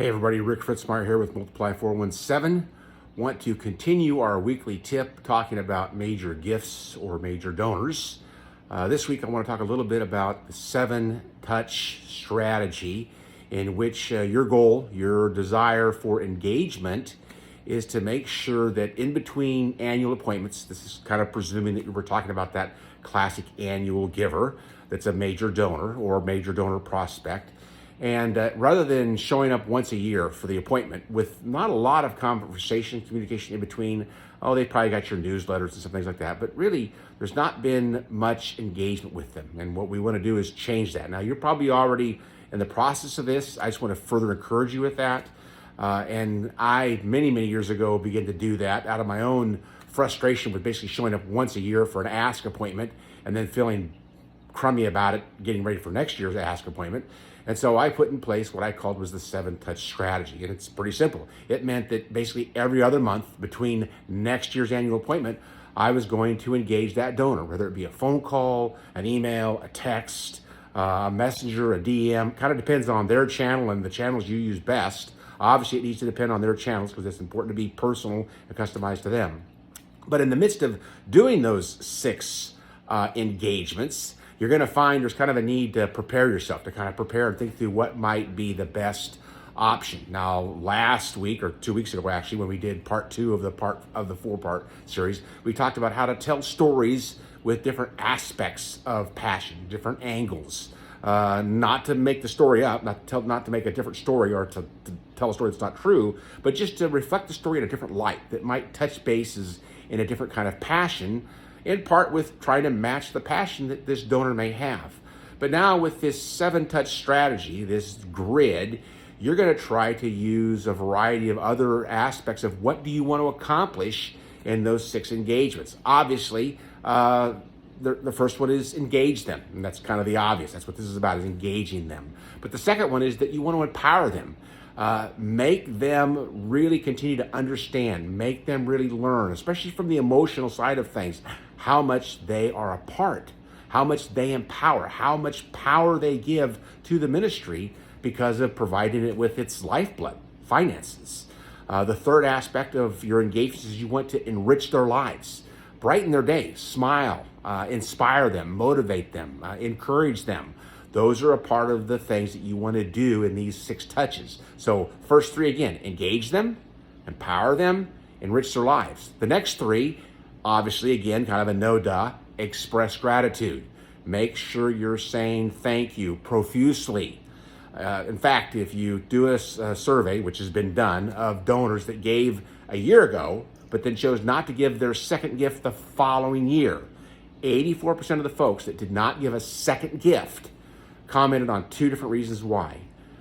Hey everybody, Rick Fritzmeyer here with Multiply 417. Want to continue our weekly tip talking about major gifts or major donors. This week I want to talk a little bit about the 7-touch strategy, in which your goal, your desire for engagement is to make sure that in between annual appointments, this is kind of presuming that we're talking about that classic annual giver that's a major donor or major donor prospect. And rather than showing up once a year for the appointment with not a lot of conversation, communication in between, oh, they probably got your newsletters and some things like that, but really there's not been much engagement with them. And what we want to do is change that. Now, you're probably already in the process of this. I just want to further encourage you with that. And I, many years ago, began to do that out of my own frustration with basically showing up once a year for an ask appointment and then feeling crummy about it, getting ready for next year's ask appointment. And so I put in place what I called was the 7-touch strategy. And it's pretty simple. It meant that basically every other month between next year's annual appointment, I was going to engage that donor, whether it be a phone call, an email, a text, a messenger, a DM. Kind of depends on their channel and the channels you use best. Obviously, it needs to depend on their channels because it's important to be personal and customized to them. But in the midst of doing those 6 engagements, you're going to find there's kind of a need to prepare yourself, to kind of prepare and think through what might be the best option. Now, last week or 2 weeks ago, actually, when we did part 2 of the 4-part series, we talked about how to tell stories with different aspects of passion, different angles. Not to make the story up, not to make a different story or to tell a story that's not true, but just to reflect the story in a different light that might touch bases in a different kind of passion, in part with trying to match the passion that this donor may have. But now with this 7-touch strategy, this grid, you're going to try to use a variety of other aspects of what do you want to accomplish in those 6 engagements. Obviously, the first one is engage them, and that's kind of the obvious. That's what this is about, is engaging them. But the second one is that you want to empower them. Make them really continue to understand, make them really learn, especially from the emotional side of things, how much they are a part, how much they empower, how much power they give to the ministry because of providing it with its lifeblood, finances. The third aspect of your engagement is you want to enrich their lives, brighten their day, smile, inspire them, motivate them, encourage them. Those are a part of the things that you want to do in these 6 touches. So first 3, again, engage them, empower them, enrich their lives. The next 3, obviously, again, kind of a no-duh, express gratitude. Make sure you're saying thank you profusely. In fact, if you do a survey, which has been done, of donors that gave a year ago, but then chose not to give their second gift the following year, 84% of the folks that did not give a second gift commented on 2 different reasons why.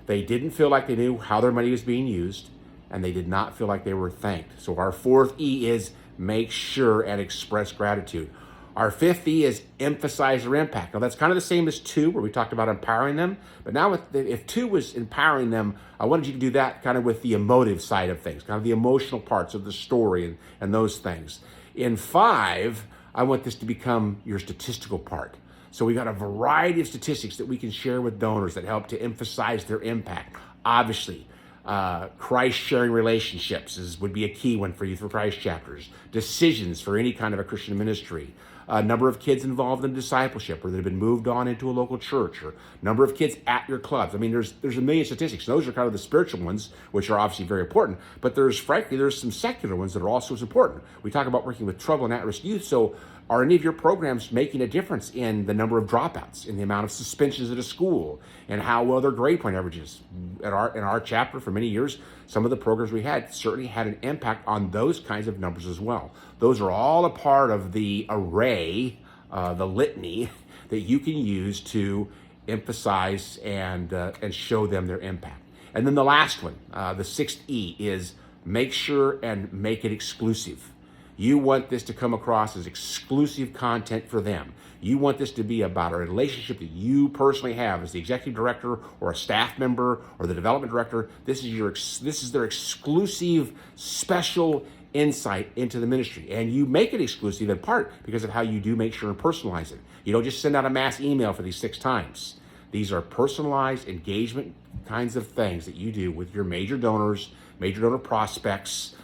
They didn't feel like they knew how their money was being used, and they did not feel like they were thanked. So our 4th E is make sure and express gratitude. Our 5th E is emphasize their impact. Now that's kind of the same as 2, where we talked about empowering them, but now if 2 was empowering them, I wanted you to do that kind of with the emotive side of things, kind of the emotional parts of the story and those things. In 5, I want this to become your statistical part. So we got a variety of statistics that we can share with donors that help to emphasize their impact. Obviously, Christ-sharing relationships would be a key one for Youth for Christ chapters. Decisions for any kind of a Christian ministry. Number of kids involved in discipleship or that have been moved on into a local church, or number of kids at your clubs. I mean, there's a million statistics. Those are kind of the spiritual ones, which are obviously very important. But there's some secular ones that are also as important. We talk about working with trouble and at-risk youth. So are any of your programs making a difference in the number of dropouts, in the amount of suspensions at a school, and how well their grade point averages? In our chapter for many years, some of the programs we had certainly had an impact on those kinds of numbers as well. Those are all a part of the array, the litany, that you can use to emphasize and show them their impact. And then the last one, the 6th E, is make sure and make it exclusive. You want this to come across as exclusive content for them. You want this to be about a relationship that you personally have as the executive director or a staff member or the development director. This is their exclusive, special insight into the ministry. And you make it exclusive in part because of how you do make sure and personalize it. You don't just send out a mass email for these 6 times. These are personalized engagement kinds of things that you do with your major donors, major donor prospects,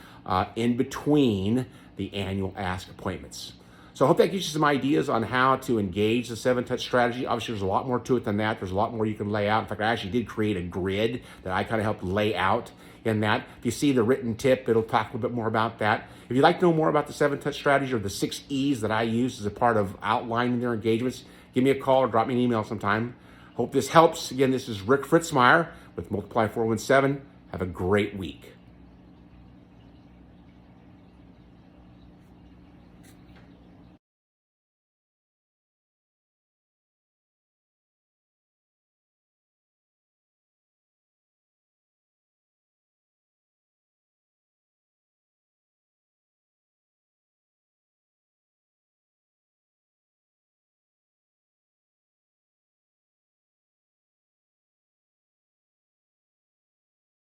in between the annual Ask appointments. So I hope that gives you some ideas on how to engage the 7-touch strategy. Obviously, there's a lot more to it than that. There's a lot more you can lay out. In fact, I actually did create a grid that I kind of helped lay out in that. If you see the written tip, it'll talk a little bit more about that. If you'd like to know more about the 7-touch strategy or the 6 E's that I use as a part of outlining their engagements, give me a call or drop me an email sometime. Hope this helps. Again, this is Rick Fritzmeyer with Multiply 417. Have a great week.